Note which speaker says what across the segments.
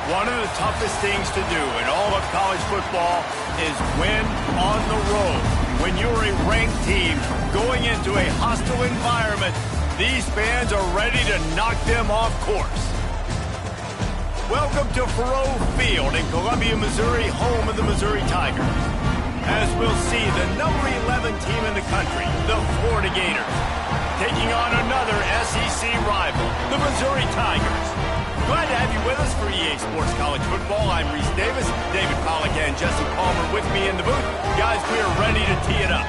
Speaker 1: One of the toughest things to do in all of college football is win on the road. When you're a ranked team going into a hostile environment, these fans are ready to knock them off course. Welcome to Faurot Field in Columbia, Missouri, home of the Missouri Tigers. As we'll see, the number 11 team in the country, the Florida Gators, taking on another SEC rival, the Missouri Tigers. Glad to have you with us for EA Sports College Football. I'm Reese Davis, David Pollack and Jesse Palmer with me in the booth. Guys, we are ready to tee it up.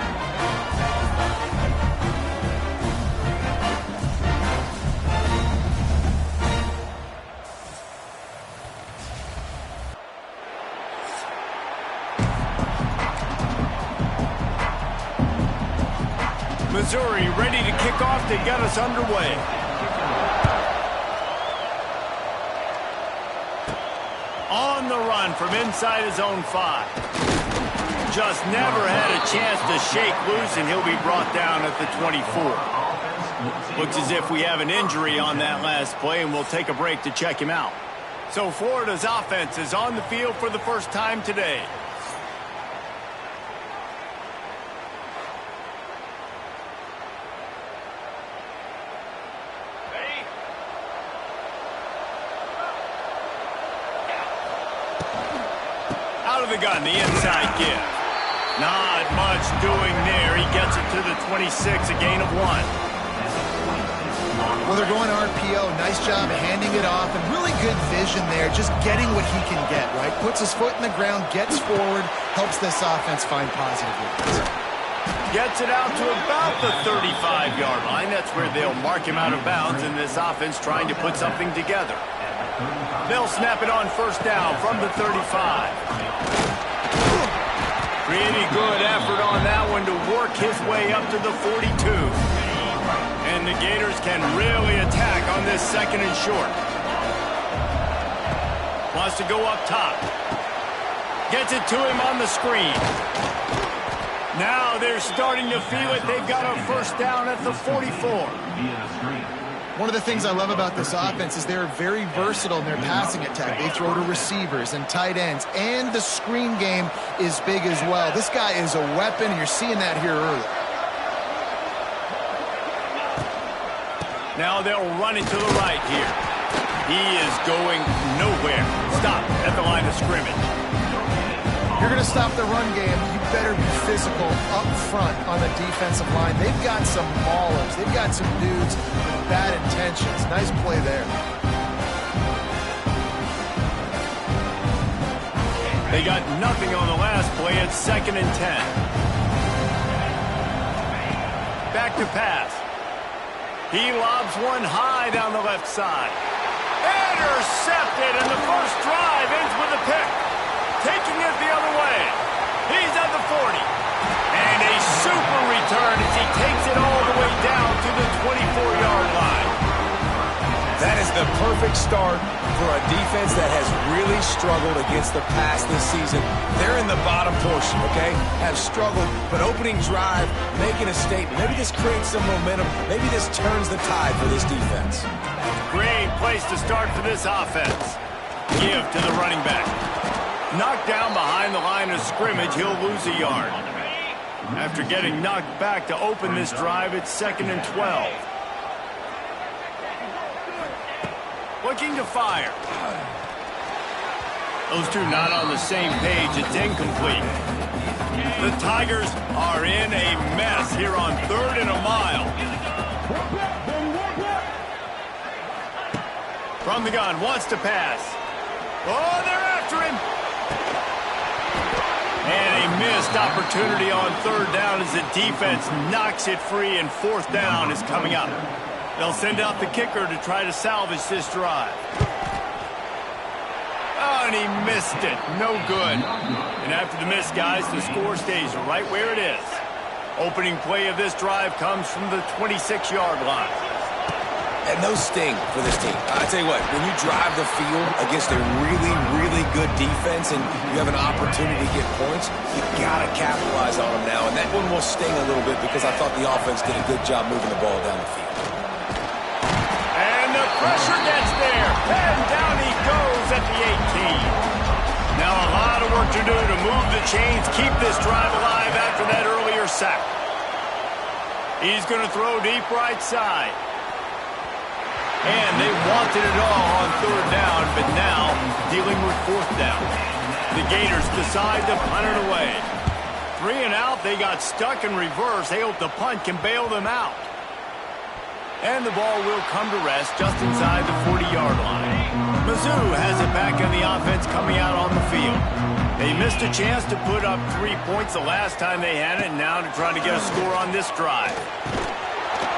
Speaker 1: Missouri ready to kick off to get us underway. On the run from inside his own 5. Just never had a chance to shake loose, and he'll be brought down at the 24. Looks as if we have an injury on that last play, and we'll take a break to check him out. So Florida's offense is on the field for the first time today. Out of the gun, the inside give. Not much doing there. He gets it to the 26, a gain of 1.
Speaker 2: Well, they're going RPO. Nice job handing it off, and really good vision there, just getting what he can get, right? Puts his foot in the ground, gets forward, helps this offense find positive looks.
Speaker 1: Gets it out to about the 35-yard line. That's where they'll mark him out of bounds, and this offense trying to put something together. They'll snap it on first down from the 35. Pretty good effort on that one to work his way up to the 42. And the Gators can really attack on this second and short. Wants to go up top. Gets it to him on the screen. Now they're starting to feel it. They've got a first down at the 44.
Speaker 2: One of the things I love about this offense is they're very versatile in their passing attack. They throw to receivers and tight ends, and the screen game is big as well. This guy is a weapon, and you're seeing that here early.
Speaker 1: Now they'll run it to the right here. He is going nowhere. Stop at the line of scrimmage.
Speaker 2: You're going to stop the run game, you better be physical up front on the defensive line. They've got some maulers. They've got some dudes with bad intentions. Nice play there.
Speaker 1: They got nothing on the last play. It's 2nd and 10. Back to pass. He lobs one high down the left side. Intercepted, and the first drive ends with a pick. Taking it the other way. He's at the 40. And a super return as he takes it all the way down to the 24-yard line.
Speaker 3: That is the perfect start for a defense that has really struggled against the pass this season. They're in the bottom portion, okay? Have struggled, but opening drive, making a statement. Maybe this creates some momentum. Maybe this turns the tide for this defense.
Speaker 1: Great place to start for this offense. Give to the running back. Knocked down behind the line of scrimmage, he'll lose a yard. After getting knocked back to open this drive, it's 2nd and 12. Looking to fire. Those two not on the same page. It's incomplete. The Tigers are in a mess here on 3rd and a mile. From the gun, wants to pass. Oh, they're after him. And a missed opportunity on 3rd down as the defense knocks it free, and 4th down is coming up. They'll send out the kicker to try to salvage this drive. Oh, and he missed it. No good. And after the miss, guys, the score stays right where it is. Opening play of this drive comes from the 26-yard line.
Speaker 3: And no sting for this team. I tell you what, when you drive the field against a really, really good defense and you have an opportunity to get points, you got to capitalize on them now. And that one will sting a little bit because I thought the offense did a good job moving the ball down the field.
Speaker 1: And the pressure gets there. And down he goes at the 18. Now a lot of work to do to move the chains, keep this drive alive after that earlier sack. He's going to throw deep right side. And they wanted it all on 3rd down, but now dealing with 4th down. The Gators decide to punt it away. 3 and out, they got stuck in reverse. They hope the punt can bail them out. And the ball will come to rest just inside the 40-yard line. Mizzou has it back on the offense coming out on the field. They missed a chance to put up 3 points the last time they had it, and now to try to get a score on this drive.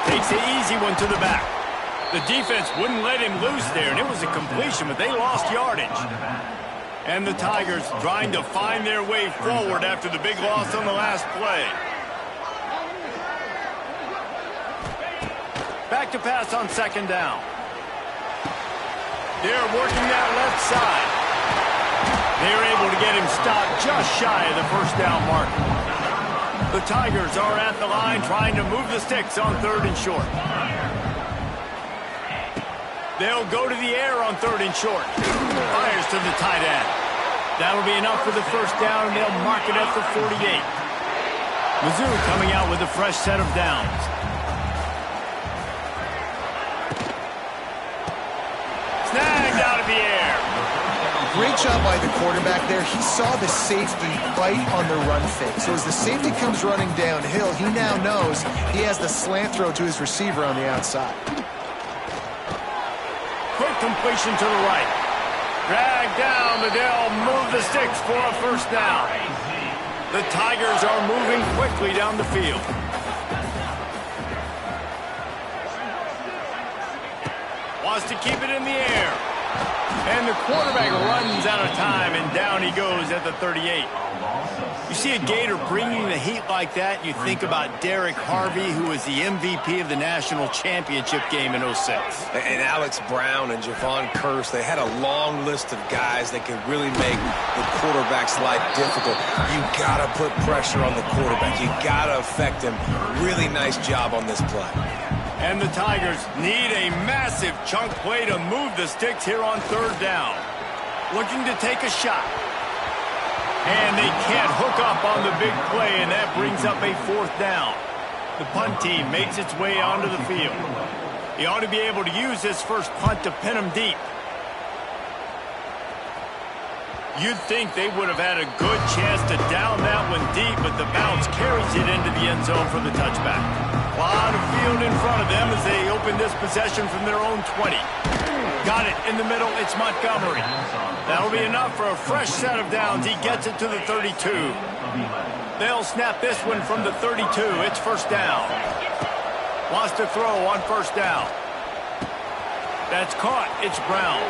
Speaker 1: Takes the easy one to the back. The defense wouldn't let him loose there, and it was a completion, but they lost yardage. And the Tigers trying to find their way forward after the big loss on the last play. Back to pass on 2nd down. They're working that left side. They're able to get him stopped just shy of the 1st down mark. The Tigers are at the line trying to move the sticks on 3rd and short. They'll go to the air on 3rd and short. Fires to the tight end. That'll be enough for the 1st down, and they'll mark it at the 48. Mizzou coming out with a fresh set of downs. Snagged out of the air.
Speaker 2: Great job by the quarterback there. He saw the safety bite on the run fake. So as the safety comes running downhill, he now knows he has the slant throw to his receiver on the outside.
Speaker 1: Quick completion to the right. Dragged down, but they'll move the sticks for a 1st down. The Tigers are moving quickly down the field. Wants to keep it in the air. And the quarterback runs out of time, and down he goes at the 38. You see a Gator bringing the heat like that, you think about Derek Harvey, who was the MVP of the national championship game in 06.
Speaker 3: And Alex Brown and Javon Kearse, they had a long list of guys that could really make the quarterback's life difficult. You got to put pressure on the quarterback. You got to affect him. Really nice job on this play.
Speaker 1: And the Tigers need a massive chunk play to move the sticks here on 3rd down. Looking to take a shot. And they can't hook up on the big play, and that brings up a 4th down. The punt team makes its way onto the field. He ought to be able to use this first punt to pin him deep. You'd think they would have had a good chance to down that one deep, but the bounce carries it into the end zone for the touchback. A lot of field in front of them as they open this possession from their own 20. Got it in the middle. It's Montgomery. That'll be enough for a fresh set of downs. He gets it to the 32. They'll snap this one from the 32. It's 1st down. Wants to throw on 1st down. That's caught. It's Brown.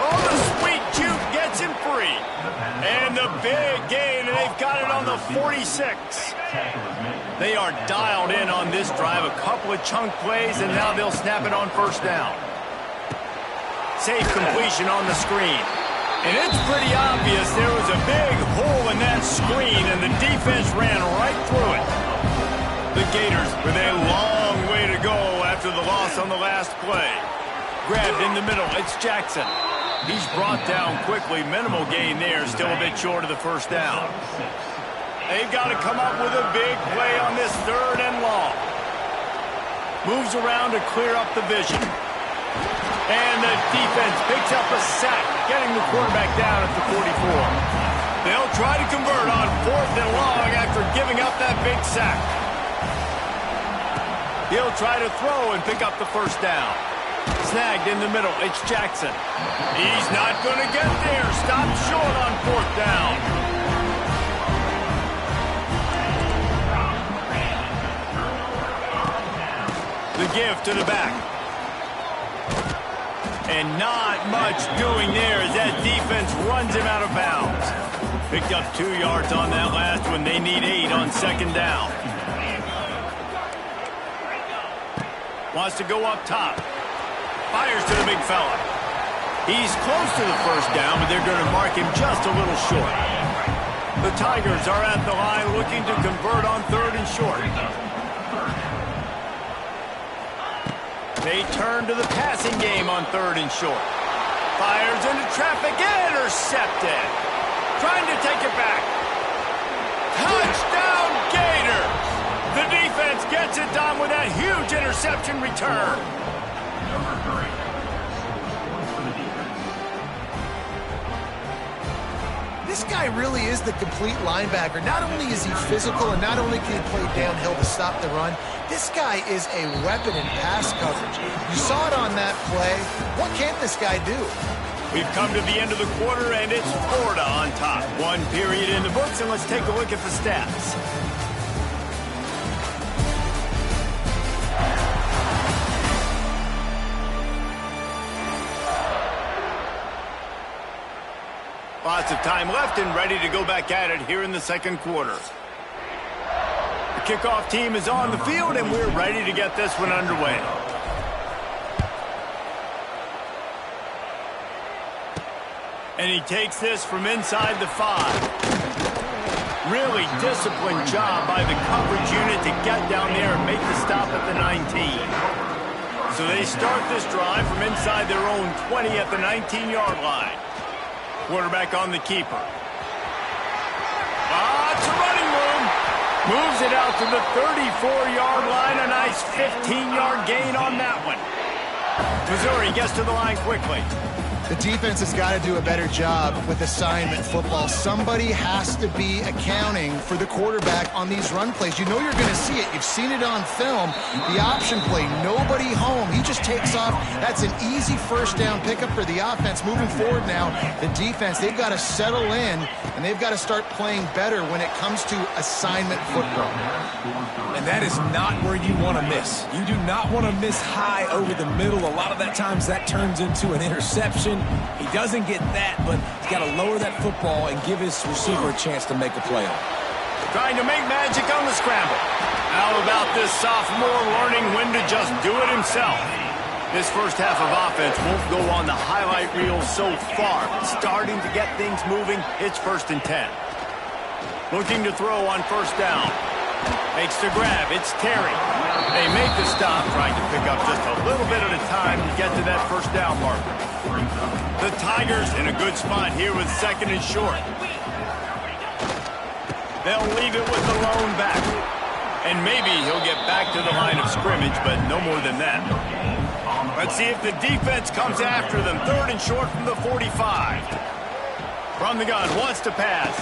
Speaker 1: Oh, the sweet juke gets him free. And the big gain, and they've got it on the 46. They are dialed in on this drive. A couple of chunk plays, and now they'll snap it on 1st down. Safe completion on the screen. And it's pretty obvious there was a big hole in that screen, and the defense ran right through it. The Gators with a long way to go after the loss on the last play. Grabbed in the middle. It's Jackson. He's brought down quickly. Minimal gain there. Still a bit short of the 1st down. They've got to come up with a big play on this 3rd and long. Moves around to clear up the vision. And the defense picks up a sack, getting the quarterback down at the 44. They'll try to convert on 4th and long after giving up that big sack. He'll try to throw and pick up the first down. Snagged in the middle. It's Jackson. He's not going to get there. Stopped short on 4th down. The give to the back. And not much doing there as that defense runs him out of bounds. Picked up 2 yards on that last one. They need 8 on 2nd down. Wants to go up top. Fires to the big fella. He's close to the first down, but they're going to mark him just a little short. The Tigers are at the line looking to convert on 3rd and short. They turn to the passing game on 3rd and short. Fires into traffic, intercepted. Trying to take it back. Touchdown Gators! The defense gets it done with that huge interception return.
Speaker 2: This guy really is the complete linebacker. Not only is he physical and not only can he play downhill to stop the run, this guy is a weapon in pass coverage. You saw it on that play. What can't this guy do?
Speaker 1: We've come to the end of the quarter, and it's Florida on top. 1 period in the books, and let's take a look at the stats. Lots of time left and ready to go back at it here in the 2nd quarter. The kickoff team is on the field, and we're ready to get this one underway. And he takes this from inside the 5. Really disciplined job by the coverage unit to get down there and make the stop at the 19. So they start this drive from inside their own 20 at the 19-yard line. Quarterback on the keeper. It's a running room. Moves it out to the 34-yard line. A nice 15-yard gain on that one. Missouri gets to the line quickly.
Speaker 2: The defense has got to do a better job with assignment football. Somebody has to be accounting for the quarterback on these run plays. You know you're going to see it. You've seen it on film. The option play, nobody home. He just takes off. That's an easy first down pickup for the offense. Moving forward now, the defense, they've got to settle in, and they've got to start playing better when it comes to assignment football.
Speaker 3: And that is not where you want to miss. You do not want to miss high over the middle. A lot of that times that turns into an interception. He doesn't get that, but he's got to lower that football and give his receiver a chance to make a play on it.
Speaker 1: Trying to make magic on the scramble. How about this sophomore learning when to just do it himself? This first half of offense won't go on the highlight reel so far. Starting to get things moving, it's 1st and 10. Looking to throw on 1st down. Makes the grab. It's Terry. They make the stop, trying to pick up just a little bit at a time to get to that 1st down marker. The Tigers in a good spot here with 2nd and short. They'll leave it with the lone back. And maybe he'll get back to the line of scrimmage, but no more than that. Let's see if the defense comes after them. 3rd and short from the 45. From the gun, wants to pass.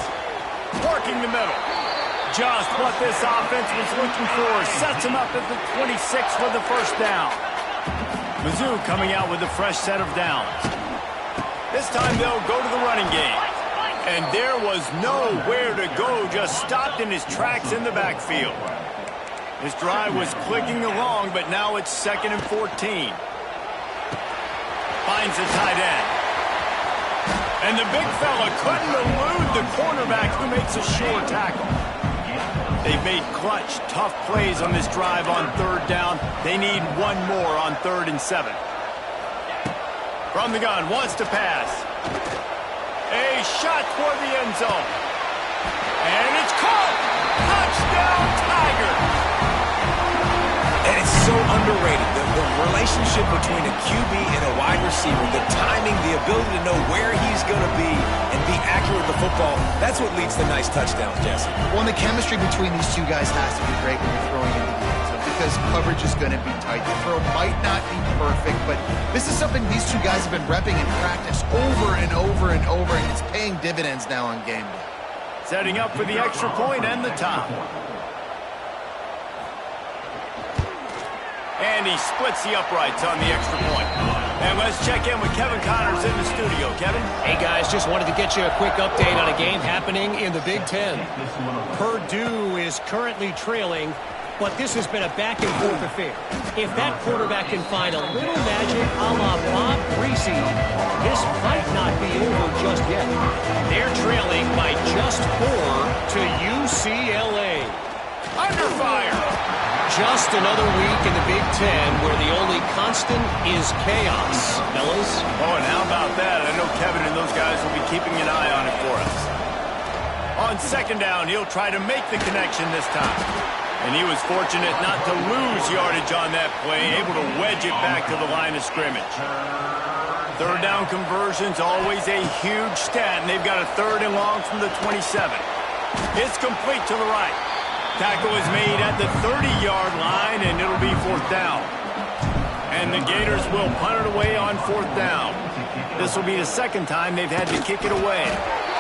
Speaker 1: Working the middle. Just what this offense was looking for. Sets him up at the 26 for the 1st down. Mizzou coming out with a fresh set of downs. This time they'll go to the running game. And there was nowhere to go, just stopped in his tracks in the backfield. This drive was clicking along, but now it's 2nd and 14. Finds the tight end. And the big fella couldn't elude the cornerback who makes a sure tackle. They've made clutch, tough plays on this drive on 3rd down. They need one more on 3rd and 7. From the gun, wants to pass. A shot toward the end zone. And it's caught! Touchdown, Tigers!
Speaker 3: And it's so underrated. The relationship between a QB and a wide receiver, the timing, the ability to know where he's going to be and be accurate with the football, that's what leads to nice touchdowns, Jesse.
Speaker 2: Well, and the chemistry between these two guys has to be great when you're throwing into the end zone because coverage is going to be tight. The throw might not be perfect, but this is something these two guys have been repping in practice over and over and over, and it's paying dividends now on game day.
Speaker 1: Setting up for the extra point and the top. And he splits the uprights on the extra point. And let's check in with Kevin Connors in the studio. Kevin?
Speaker 4: Hey, guys, just wanted to get you a quick update on a game happening in the Big Ten. Purdue is currently trailing, but this has been a back-and-forth affair. If that quarterback can find a little magic a la Bob Greasy, this might not be over just yet. They're trailing by just 4 to UCLA.
Speaker 1: Under fire!
Speaker 4: Just another week in the Big Ten where the only constant is chaos, fellas.
Speaker 1: Oh, and how about that? I know Kevin and those guys will be keeping an eye on it for us. On second down, he'll try to make the connection this time. And he was fortunate not to lose yardage on that play, able to wedge it back to the line of scrimmage. Third down conversion's always a huge stat, and they've got a 3rd and long from the 27. It's complete to the right. Tackle is made at the 30-yard line, and it'll be 4th down. And the Gators will punt it away on 4th down. This will be the 2nd time they've had to kick it away.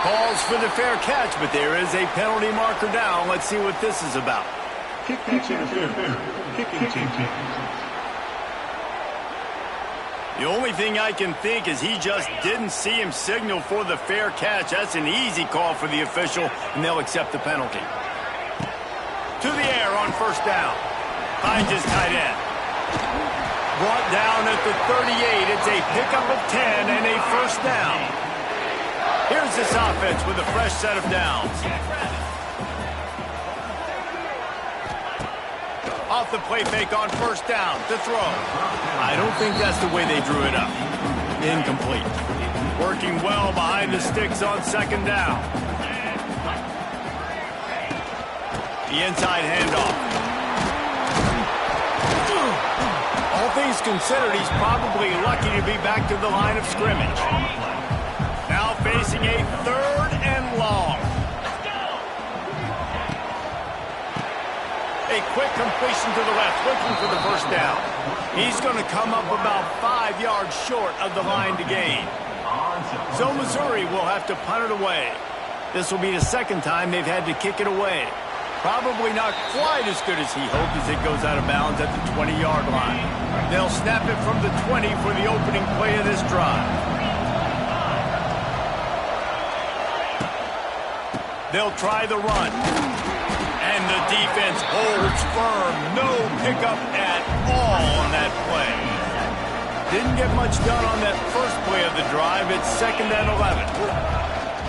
Speaker 1: Calls for the fair catch, but there is a penalty marker down. Let's see what this is about.
Speaker 5: Kicking team.
Speaker 1: The only thing I can think is he just didn't see him signal for the fair catch. That's an easy call for the official, and they'll accept the penalty. To the air on 1st down. Finds his tight end. Brought down at the 38. It's a pickup of 10 and a 1st down. Here's this offense with a fresh set of downs. Off the play fake on 1st down to throw. I don't think that's the way they drew it up. Incomplete. Working well behind the sticks on 2nd down. The inside handoff. All things considered, he's probably lucky to be back to the line of scrimmage. Now facing a 3rd and long. A quick completion to the left, looking for the 1st down. He's going to come up about 5 yards short of the line to gain. So Missouri will have to punt it away. This will be the 2nd time they've had to kick it away. Probably not quite as good as he hoped as it goes out of bounds at the 20-yard line. They'll snap it from the 20 for the opening play of this drive. They'll try the run. And the defense holds firm. No pickup at all on that play. Didn't get much done on that first play of the drive. It's 2nd and 11.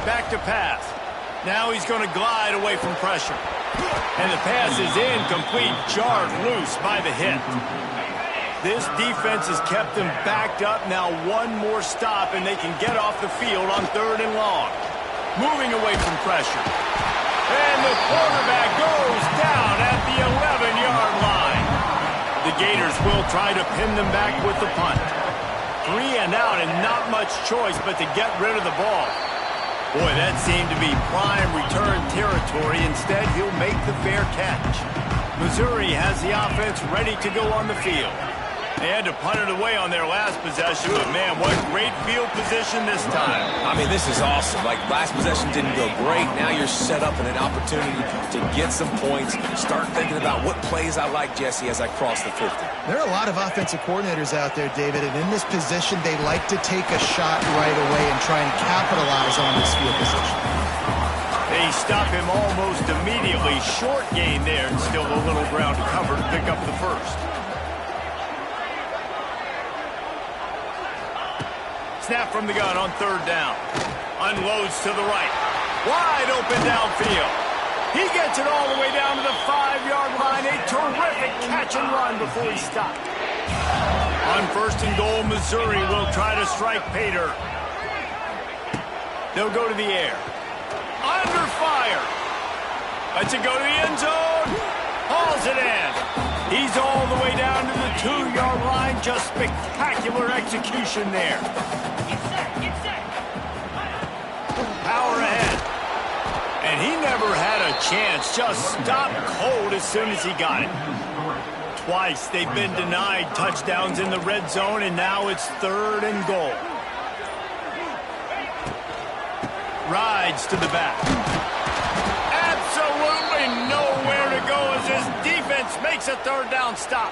Speaker 1: Back to pass. Now he's going to glide away from pressure. And the pass is incomplete, jarred loose by the hit. This defense has kept them backed up. Now one more stop, and they can get off the field on 3rd and long. Moving away from pressure. And the quarterback goes down at the 11-yard line. The Gators will try to pin them back with the punt. 3 and out, and not much choice but to get rid of the ball. Boy, that seemed to be prime return territory. Instead, he'll make the fair catch. Missouri has the offense ready to go on the field. They had to punt it away on their last possession, but man, what great field position this time.
Speaker 3: I mean, this is awesome. Like, last possession didn't go great. Now you're set up in an opportunity to get some points. Start thinking about what plays I like, Jesse, as I cross the 50.
Speaker 2: There are a lot of offensive coordinators out there, David, and in this position, they like to take a shot right away and try and capitalize on this field position.
Speaker 1: They stop him almost immediately. Short gain there, and still a little ground to cover to pick up the 1st. Snap from the gun on 3rd down. Unloads to the right. Wide open downfield. He gets it all the way down to the 5-yard line. A terrific catch and run before he stopped. On 1st and goal, Missouri will try to strike Pater. They'll go to the air. Under fire. Lets it go to the end zone. Hauls it in. He's all the way down to the 2-yard line. Just spectacular execution there. Power ahead. And he never had a chance. Just stopped cold as soon as he got it. Twice they've been denied touchdowns in the red zone, and now it's 3rd and goal. Rides to the back. Absolutely nowhere to go as this defense makes a 3rd down stop.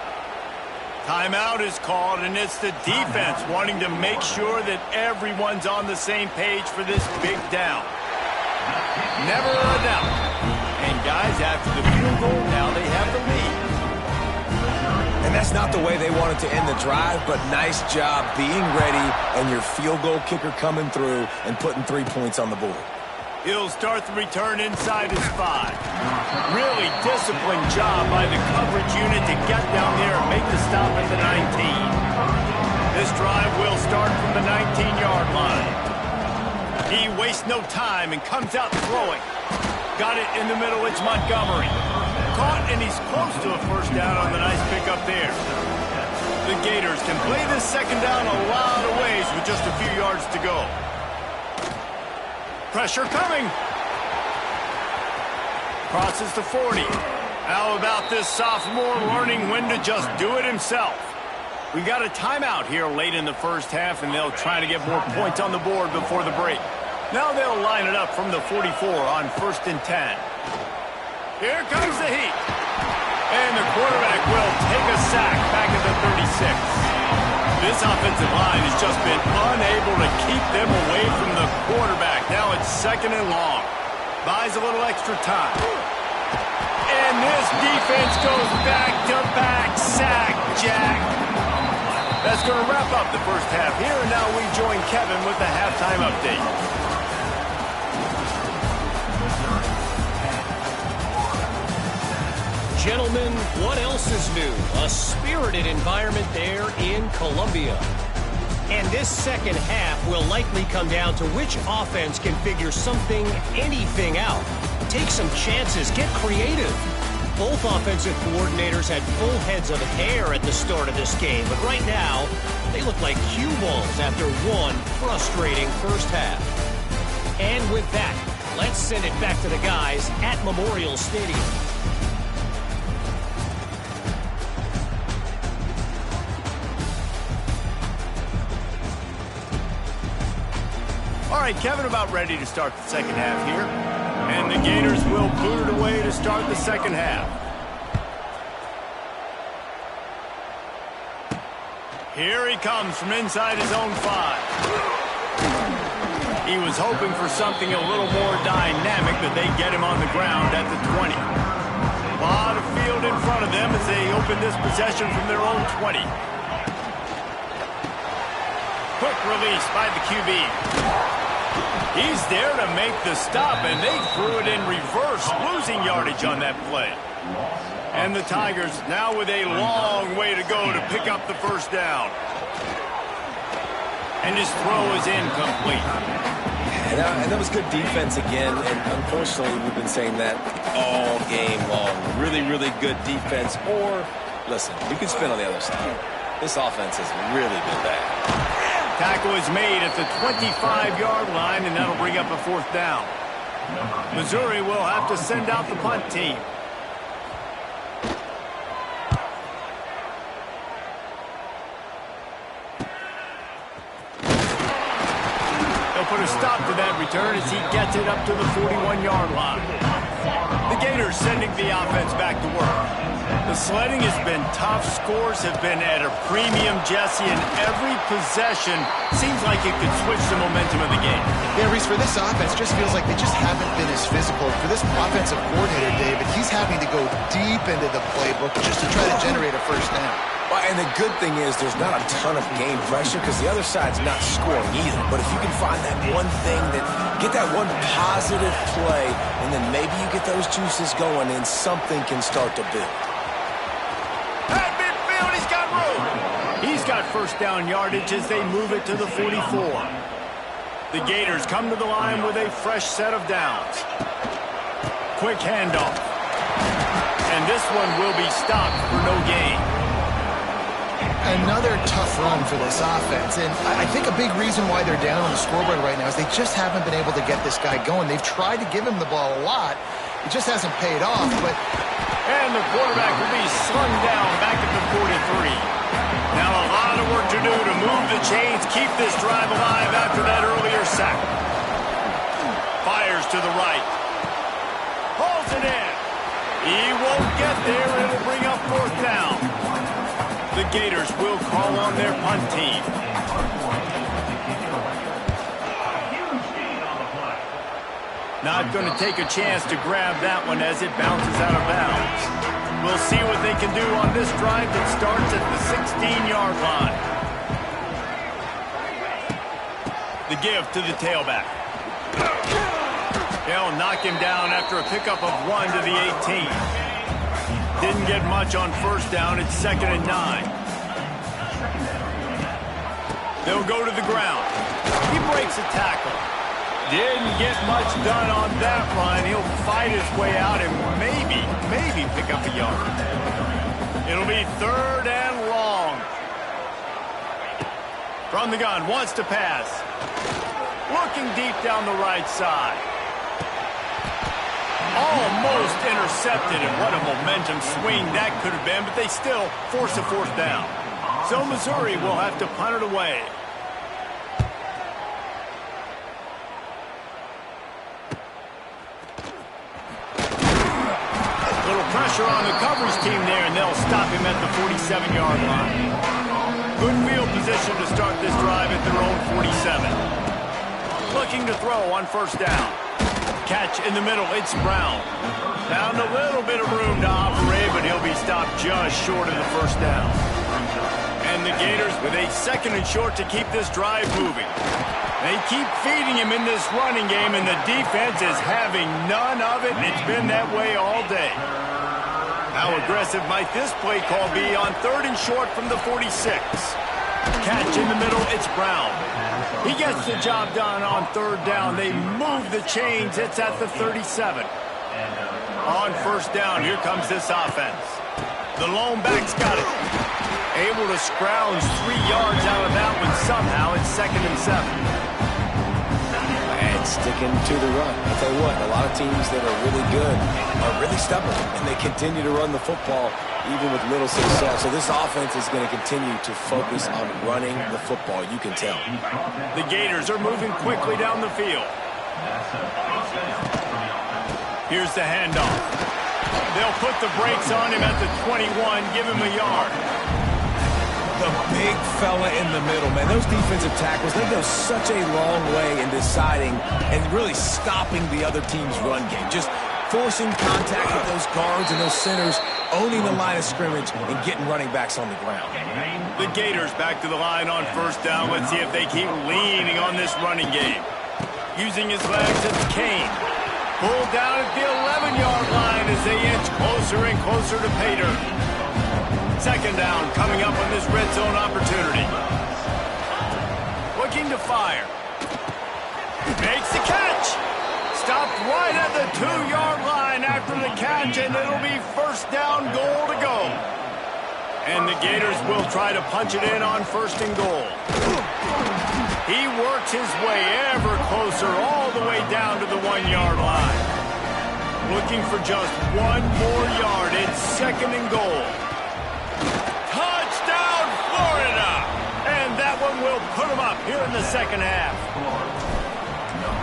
Speaker 1: Timeout is called, and it's the defense wanting to make sure that everyone's on the same page for this big down. Never a doubt. And guys, after the field goal, now they have the lead.
Speaker 3: And that's not the way they wanted to end the drive, but nice job being ready and your field goal kicker coming through and putting 3 points on the board.
Speaker 1: He'll start the return inside his 5. Really disciplined job by the coverage unit to get down there and make the stop at the 19. This drive will start from the 19-yard line. He wastes no time and comes out throwing. Got it in the middle, it's Montgomery. Caught, and he's close to a 1st down on the nice pickup there. The Gators can play this 2nd down a lot of ways with just a few yards to go. Pressure coming. Crosses the 40. How about this sophomore learning when to just do it himself? We got a timeout here late in the 1st half, and they'll try to get more points on the board before the break. Now they'll line it up from the 44 on 1st and 10. Here comes the heat. And the quarterback will take a sack back at the 36. This offensive line has just been unable to keep them away from the quarterback. Now it's 2nd and long. Buys a little extra time. And this defense goes back-to-back sack, Jack. That's going to wrap up the 1st half here, and now we join Kevin with the halftime update.
Speaker 4: Gentlemen, what else is new? A spirited environment there in Columbia. And this 2nd half will likely come down to which offense can figure something, anything out. Take some chances, get creative. Both offensive coordinators had full heads of hair at the start of this game, but right now, they look like cue balls after one frustrating 1st half. And with that, let's send it back to the guys at Memorial Stadium.
Speaker 1: All right, Kevin, about ready to start the 2nd half here. And the Gators will boot it away to start the 2nd half. Here he comes from inside his own 5. He was hoping for something a little more dynamic, but they get him on the ground at the 20. A lot of field in front of them as they open this possession from their own 20. Quick release by the QB. He's there to make the stop, and they threw it in reverse, losing yardage on that play. And the Tigers now with a long way to go to pick up the 1st down. And his throw is incomplete.
Speaker 3: And that was good defense again, and unfortunately we've been saying that all game long. Really, really good defense, or, listen, you can spin on the other side. This offense has really been bad.
Speaker 1: Tackle is made at the 25-yard line, and that'll bring up a 4th down. Missouri will have to send out the punt team. They'll put a stop to that return as he gets it up to the 41-yard line. The Gators sending the offense back to work. The sledding has been tough. Scores have been at a premium, Jesse, and every possession seems like it could switch the momentum of the game.
Speaker 2: Yeah, Reese, for this offense, just feels like they just haven't been as physical. For this offensive coordinator, David, he's having to go deep into the playbook just to try to generate a 1st down.
Speaker 3: Well, and the good thing is there's not a ton of game pressure because the other side's not scoring either. But if you can find that one thing, get that one positive play, and then maybe you get those juices going and something can start to build.
Speaker 1: At midfield, he's got room. He's got 1st down yardage as they move it to the 44. The Gators come to the line with a fresh set of downs. Quick handoff. And this one will be stopped for no gain.
Speaker 2: Another tough run for this offense, and I think a big reason why they're down on the scoreboard right now is they just haven't been able to get this guy going. They've tried to give him the ball a lot. It just hasn't paid off, but
Speaker 1: And the quarterback will be slung down back at the 43. Now a lot of work to do to move the chains, keep this drive alive after that earlier sack. Fires to the right. Hauls it in. He won't get there. It'll bring up 4th down. The Gators will call on their punt team. Not going to take a chance to grab that one as it bounces out of bounds. We'll see what they can do on this drive that starts at the 16-yard line. The give to the tailback. They'll knock him down after a pickup of 1 to the 18. Didn't get much on 1st down. It's 2nd and 9. They'll go to the ground. He breaks a tackle. Didn't get much done on that run. He'll fight his way out and maybe pick up a yard. It'll be 3rd and long. From the gun, wants to pass. Looking deep down the right side. Almost intercepted, and what a momentum swing that could have been, but they still force a 4th down. So Missouri will have to punt it away. Pressure on the coverage team there, and they'll stop him at the 47-yard line. Good field position to start this drive at their own 47. Looking to throw on 1st down. Catch in the middle, it's Brown. Found a little bit of room to operate, but he'll be stopped just short of the 1st down. And the Gators with a 2nd and short to keep this drive moving. They keep feeding him in this running game, and the defense is having none of it, and it's been that way all day. How aggressive might this play call be on 3rd and short from the 46? Catch in the middle, it's Brown. He gets the job done on 3rd down. They move the chains. It's at the 37. On 1st down, here comes this offense. The lone back's got it. Able to scrounge 3 yards out of that one somehow. It's 2nd and 7.
Speaker 3: Sticking to the run. I'll tell you what, a lot of teams that are really good are really stubborn, and they continue to run the football even with little success. So this offense is going to continue to focus on running the football. You can tell.
Speaker 1: The Gators are moving quickly down the field. Here's the handoff. They'll put the brakes on him at the 21, give him a yard.
Speaker 3: The big fella in the middle, man. Those defensive tackles, they go such a long way in deciding and really stopping the other team's run game. Just forcing contact with those guards and those centers, owning the line of scrimmage and getting running backs on the ground.
Speaker 1: The Gators back to the line on 1st down. Let's see if they keep leaning on this running game. Using his legs, it's Kane. Pulled down at the 11-yard line as they inch closer and closer to pay dirt. 2nd down coming up on this red zone opportunity. Looking to fire. Makes the catch. Stopped right at the 2-yard line after the catch, and it'll be 1st down, goal to go. And the Gators will try to punch it in on 1st and goal. He works his way ever closer all the way down to the 1-yard line. Looking for just 1 more yard. It's 2nd and goal. Touchdown, Florida! And that one will put them up here in the 2nd half.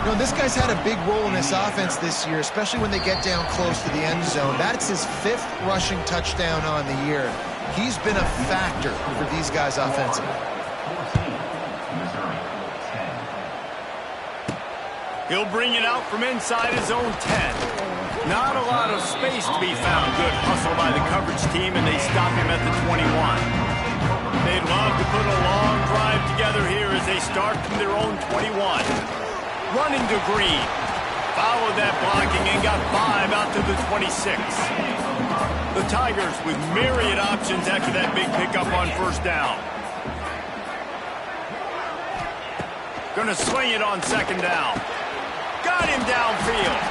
Speaker 2: You know, this guy's had a big role in this offense this year, especially when they get down close to the end zone. That's his 5th rushing touchdown on the year. He's been a factor for these guys offensively.
Speaker 1: He'll bring it out from inside his own 10. Not a lot of space to be found. Good hustle by the coverage team, and they stop him at the 21. They'd love to put a long drive together here as they start from their own 21. Running to Green. Followed that blocking and got 5 out to the 26. The Tigers with myriad options after that big pickup on 1st down. Gonna swing it on 2nd down. Got him downfield.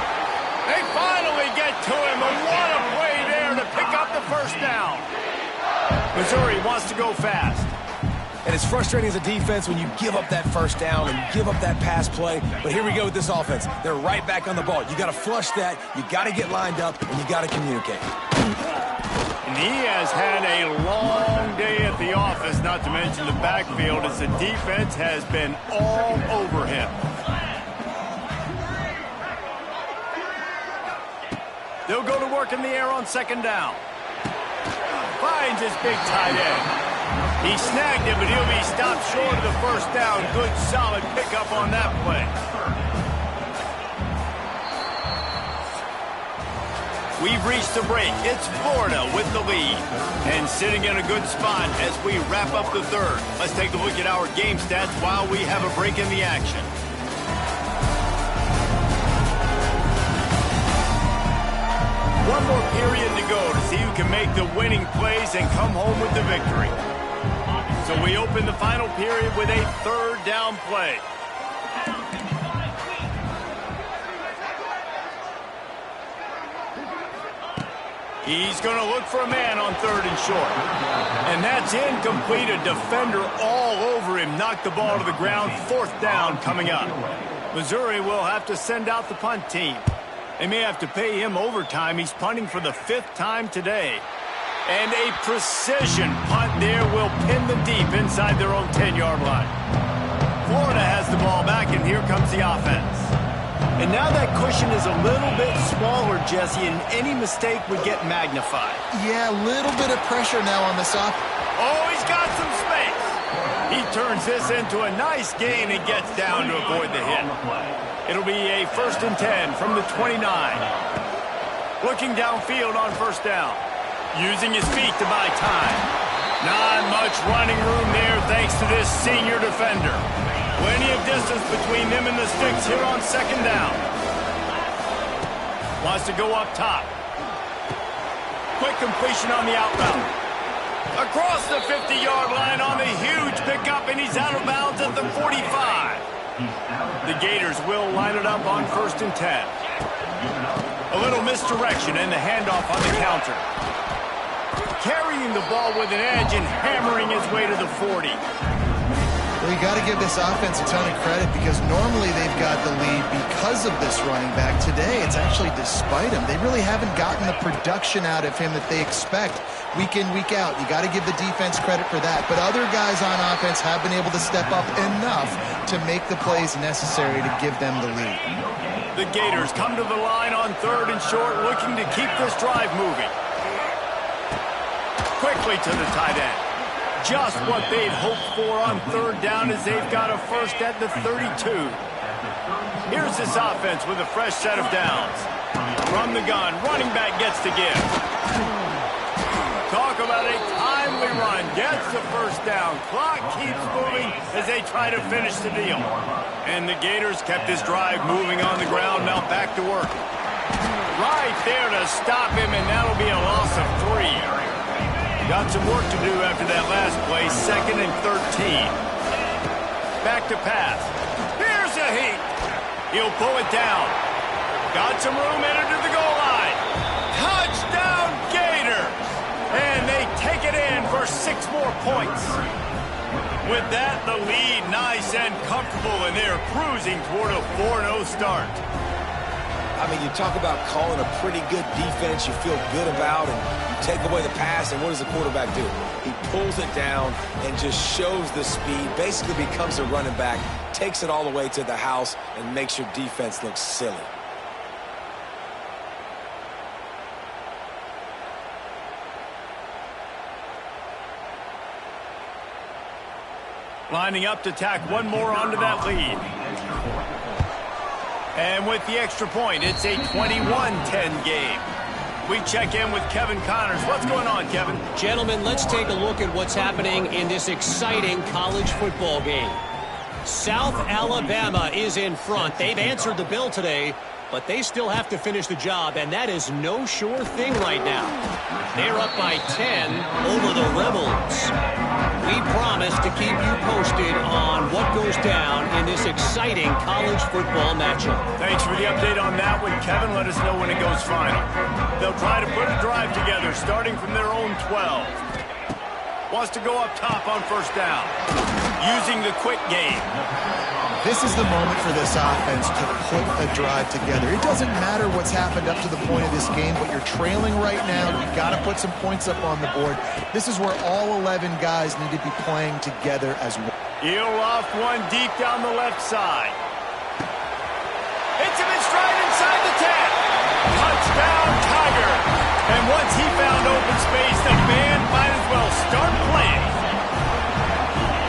Speaker 1: They finally get to him, and what a play there to pick up the 1st down. Missouri wants to go fast.
Speaker 3: And it's frustrating as a defense when you give up that 1st down and give up that pass play. But here we go with this offense. They're right back on the ball. You got to flush that, you got to get lined up, and you got to communicate.
Speaker 1: And he has had a long day at the office, not to mention the backfield, as the defense has been all over him. They'll go to work in the air on second down. Finds his big tight end. He snagged it, but he'll be stopped short of the first down. Good, solid pickup on that play. We've reached the break. It's Florida with the lead. And sitting in a good spot as we wrap up the third. Let's take a look at our game stats while we have a break in the action. One more period to go to see who can make the winning plays and come home with the victory. So we open the final period with a third down play. He's going to look for a man on third and short. And that's incomplete. A defender all over him. Knocked the ball to the ground. Fourth down coming up. Missouri will have to send out the punt team. They may have to pay him overtime. He's punting for the 5th time today. And a precision punt there will pin them deep inside their own 10-yard line. Florida has the ball back, and here comes the offense. And now that cushion is a little bit smaller, Jesse, and any mistake would get magnified.
Speaker 2: Yeah, a little bit of pressure now on the soft.
Speaker 1: Oh, he's got some space. He turns this into a nice gain and gets down to avoid the hit. It'll be a 1st and 10 from the 29. Looking downfield on first down. Using his feet to buy time. Not much running room there thanks to this senior defender. Plenty of distance between them and the sticks here on second down. Wants to go up top. Quick completion on the out route. Across the 50-yard line on the huge pickup, and he's out of bounds at the 45. The Gators will line it up on 1st and 10. A little misdirection and the handoff on the counter. Carrying the ball with an edge and hammering his way to the 40.
Speaker 2: Well, you got to give this offense a ton of credit because normally they've got the lead because of this running back. Today, it's actually despite him. They really haven't gotten the production out of him that they expect week in, week out. You got to give the defense credit for that. But other guys on offense have been able to step up enough to make the plays necessary to give them the lead.
Speaker 1: The Gators come to the line on third and short, looking to keep this drive moving. Quickly to the tight end. Just what they'd hoped for on third down as they've got a first at the 32. Here's this offense with a fresh set of downs. From the gun, running back gets to give. Talk about a timely run. Gets the first down. Clock keeps moving as they try to finish the deal. And the Gators kept this drive moving on the ground. Now back to work. Right there to stop him, and that'll be a loss of 3. Got some work to do after that last play. 2nd and 13. Back to pass. Here's a heat. He'll pull it down. Got some room headed to the goal line. Touchdown, Gator. And they take it in for 6 more points. With that, the lead nice and comfortable, and they're cruising toward a 4-0 start.
Speaker 3: I mean, you talk about calling a pretty good defense you feel good about, and you take away the pass, and what does the quarterback do? He pulls it down and just shows the speed, basically becomes a running back, takes it all the way to the house, and makes your defense look silly.
Speaker 1: Lining up to tack one more onto that lead. And with the extra point, it's a 21-10 game. We check in with Kevin Connors. What's going on, Kevin?
Speaker 4: Gentlemen, let's take a look at what's happening in this exciting college football game. South Alabama is in front. They've answered the bell today, but they still have to finish the job, and that is no sure thing right now. They're up by 10 over the Rebels. We promise to keep you posted on what goes down in this exciting college football matchup.
Speaker 1: Thanks for the update on that one, Kevin. Let us know when it goes final. They'll try to put a drive together, starting from their own 12. Wants to go up top on first down. using the quick game.
Speaker 2: This is the moment for this offense to put a drive together. It doesn't matter what's happened up to the point of this game, but you're trailing right now. You got to put some points up on the board. This is where all 11 guys need to be playing together as one.
Speaker 1: He'll off one deep down the left side. Hits him in stride inside the 10. Touchdown, Tiger. And once he found open space, the band might as well start playing.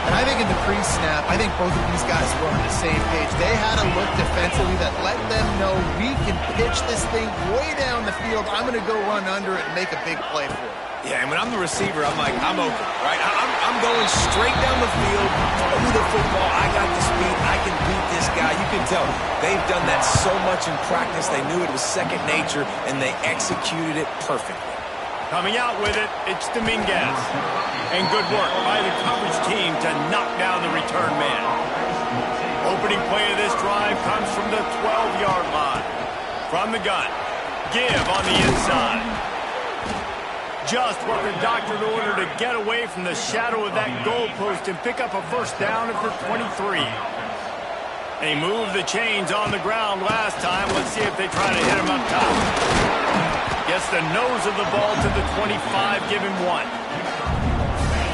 Speaker 2: And I think in the pre-snap, I think both of these guys were on the same page. They had a look defensively that let them know we can pitch this thing way down the field. I'm going to go run under it and make a big play for it.
Speaker 3: Yeah, and when I'm the receiver, I'm like, I'm open, right? I'm going straight down the field, throw me the football. I got the speed. I can beat this guy. You can tell they've done that so much in practice. They knew it was second nature, and they executed it perfectly.
Speaker 1: Coming out with it, it's Dominguez. And good work by the coverage team to knock down the return man. Opening play of this drive comes from the 12-yard line. From the gun, give on the inside. Just what the doctor ordered to get away from the shadow of that goalpost and pick up a first down at the 23. They moved the chains on the ground last time. Let's see if they try to hit him up top. Gets the nose of the ball to the 25, give him one.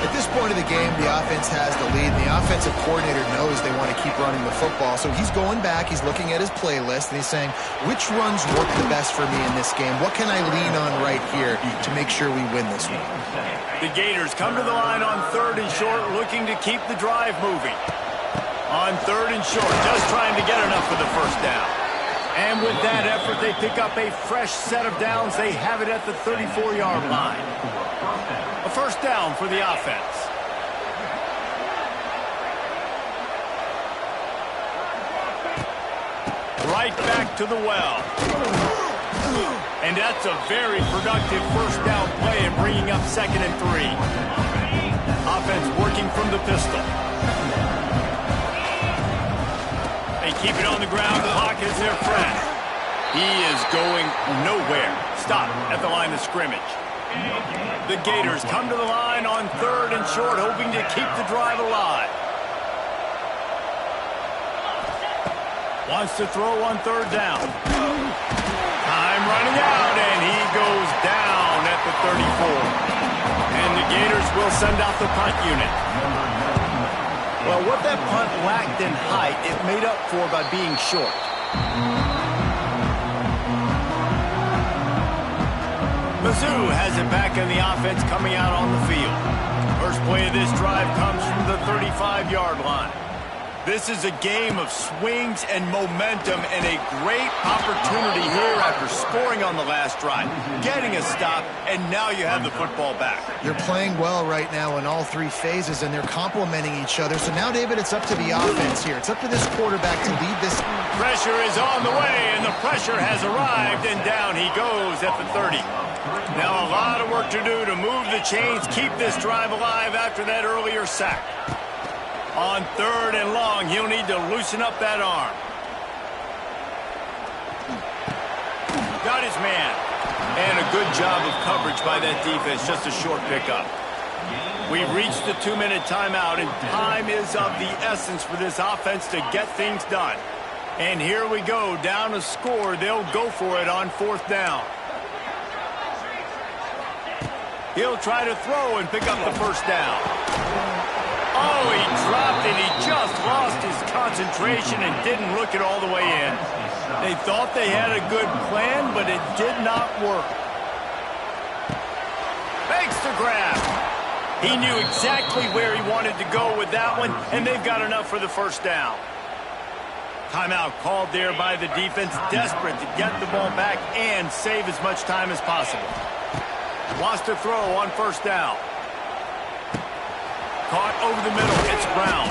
Speaker 2: At this point of the game, the offense has the lead. The offensive coordinator knows they want to keep running the football. So he's going back, he's looking at his playlist, and he's saying, which runs work the best for me in this game? What can I lean on right here to make sure we win this one?
Speaker 1: The Gators come to the line on 3rd and short, looking to keep the drive moving. On 3rd and short, just trying to get enough for the first down. And with that effort, they pick up a fresh set of downs. They have it at the 34-yard line. A first down for the offense. Right back to the well. And that's a very productive first down play and bringing up 2nd and 3. Offense working from the pistol. They keep it on the ground. Clock is their friend. He is going nowhere. Stop at the line of scrimmage. The Gators come to the line on 3rd and short, hoping to keep the drive alive. Wants to throw on 3rd down. Time running out, and he goes down at the 34. And the Gators will send out the punt unit. Well, what that punt lacked in height, it made up for by being short. Mizzou has it back in the offense coming out on the field. First play of this drive comes from the 35-yard line. This is a game of swings and momentum and a great opportunity here after scoring on the last drive, getting a stop, and now you have the football back.
Speaker 2: They're playing well right now in all 3 phases, and they're complementing each other. So now, David, it's up to the offense here. It's up to this quarterback to lead this.
Speaker 1: Pressure is on the way, and the pressure has arrived, and down he goes at the 30. Now a lot of work to do to move the chains, keep this drive alive after that earlier sack. On 3rd and long, he'll need to loosen up that arm. Got his man. And a good job of coverage by that defense, just a short pickup. We've reached the 2-minute timeout, and time is of the essence for this offense to get things done. And here we go, down a score. They'll go for it on 4th down. He'll try to throw and pick up the first down. Oh, he dropped it. He just lost his concentration and didn't look it all the way in. They thought they had a good plan, but it did not work. Makes the grab. He knew exactly where he wanted to go with that one, and they've got enough for the first down. Timeout called there by the defense, desperate to get the ball back and save as much time as possible. Wants to throw on first down. Caught over the middle. It's Brown.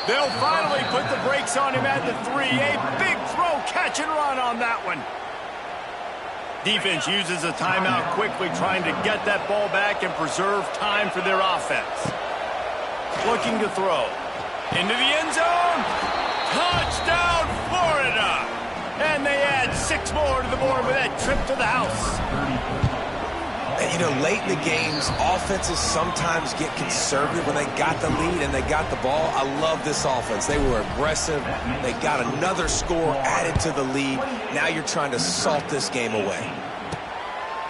Speaker 1: They'll finally put the brakes on him at the 3. A big throw, catch and run on that one. Defense uses a timeout quickly, trying to get that ball back and preserve time for their offense. Looking to throw. Into the end zone. Touchdown, Florida. And they add 6 more to the board with that trip to the house.
Speaker 3: And, you know, late in the games, offenses sometimes get conservative when they got the lead and they got the ball. I love this offense. They were aggressive. They got another score added to the lead. Now you're trying to salt this game away.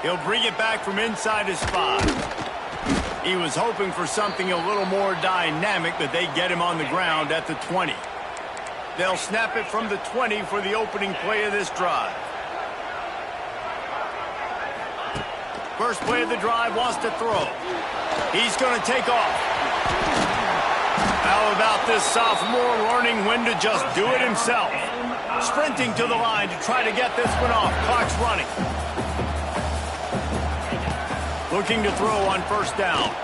Speaker 1: He'll bring it back from inside his 5. He was hoping for something a little more dynamic, but they get him on the ground at the 20. They'll snap it from the 20 for the opening play of this drive. First play of the drive, wants to throw. He's going to take off. How about this sophomore learning when to just do it himself? Sprinting to the line to try to get this one off. Clock's running. Looking to throw on first down.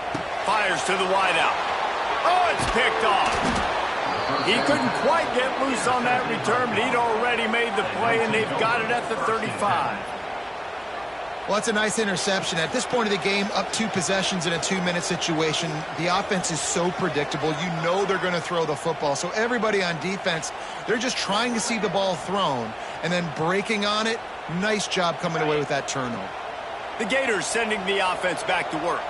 Speaker 1: Fires to the wideout. Oh, it's picked off. He couldn't quite get loose on that return, but he'd already made the play, and they've got it at the 35.
Speaker 2: Well, that's a nice interception. At this point of the game, up 2 possessions in a 2-minute situation, the offense is so predictable. You know they're going to throw the football. So everybody on defense, they're just trying to see the ball thrown and then breaking on it. Nice job coming away with that turnover.
Speaker 1: The Gators sending the offense back to work.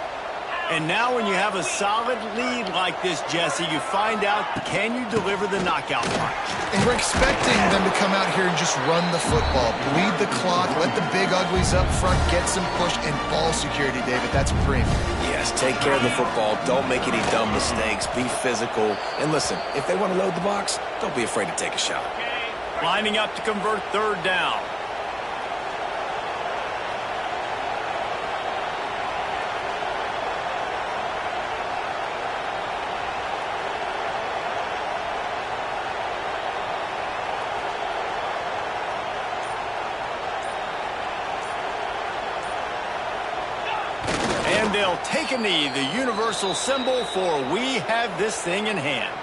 Speaker 1: And now when you have a solid lead like this, Jesse, you find out, can you deliver the knockout punch?
Speaker 2: And we're expecting them to come out here and just run the football, bleed the clock, let the big uglies up front, get some push, and ball security, David. That's premium.
Speaker 3: Yes, take care of the football. Don't make any dumb mistakes. Be physical. And listen, if they want to load the box, don't be afraid to take a shot.
Speaker 1: Lining up to convert third down. They'll take a knee, the universal symbol for we have this thing in hand.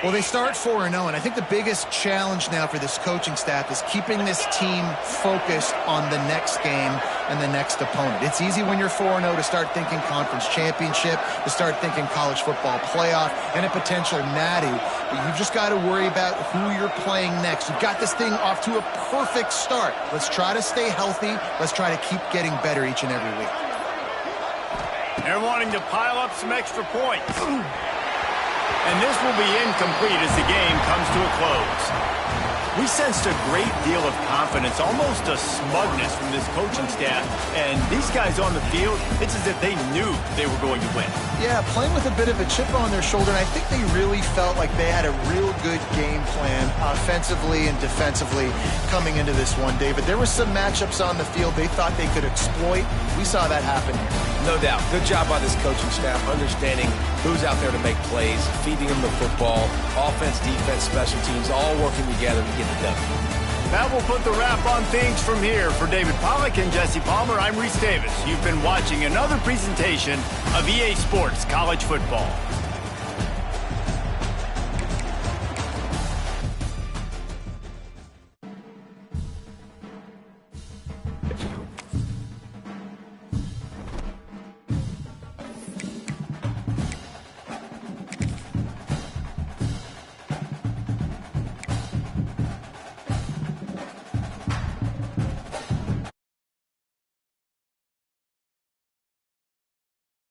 Speaker 2: Well, they start 4-0, and I think the biggest challenge now for this coaching staff is keeping this team focused on the next game and the next opponent. It's easy when you're 4-0 to start thinking conference championship, to start thinking college football playoff, and a potential natty. But you've just got to worry about who you're playing next. You've got this thing off to a perfect start. Let's try to stay healthy. Let's try to keep getting better each and every week.
Speaker 1: They're wanting to pile up some extra points. And this will be incomplete as the game comes to a close. We sensed a great deal of confidence, almost a smugness from this coaching staff. And these guys on the field, it's as if they knew they were going to win.
Speaker 2: Yeah, playing with a bit of a chip on their shoulder, and I think they really felt like they had a real good game plan offensively and defensively coming into this one, David. There were some matchups on the field they thought they could exploit. We saw that happen here.
Speaker 3: No doubt. Good job by this coaching staff, understanding who's out there to make plays, feeding them the football, offense, defense, special teams, all working together to get the W.
Speaker 1: That will put the wrap on things from here. For David Pollack and Jesse Palmer, I'm Reese Davis. You've been watching another presentation of EA Sports College Football.